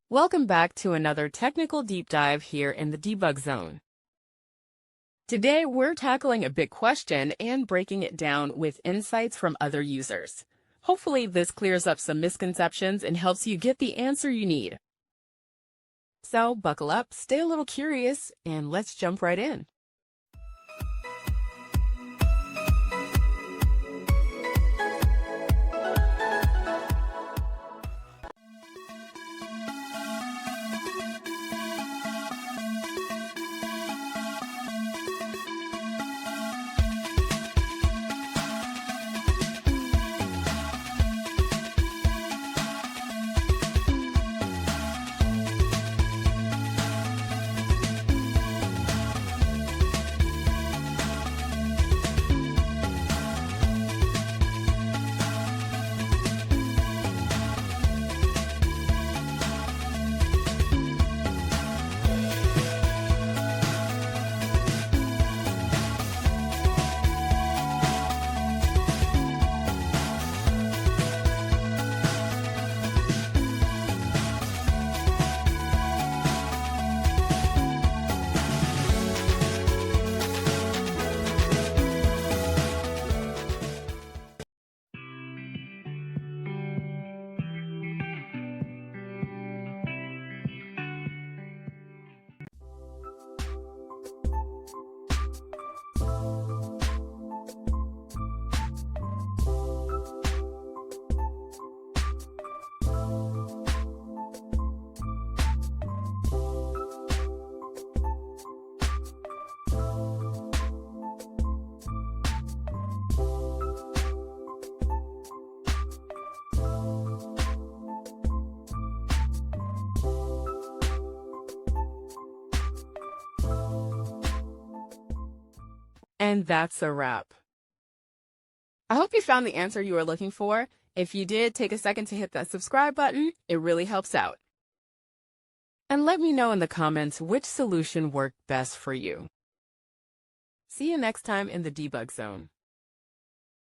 Welcome back to another technical deep dive here in the debug zone. Today, we're tackling a big question and breaking it down with insights from other users. Hopefully, this clears up some misconceptions and helps you get the answer you need. So, buckle up, stay a little curious, and let's jump right in. And that's a wrap. I hope you found the answer you were looking for. If you did, take a second to hit that subscribe button. It really helps out. And let me know in the comments which solution worked best for you. See you next time in the debug zone.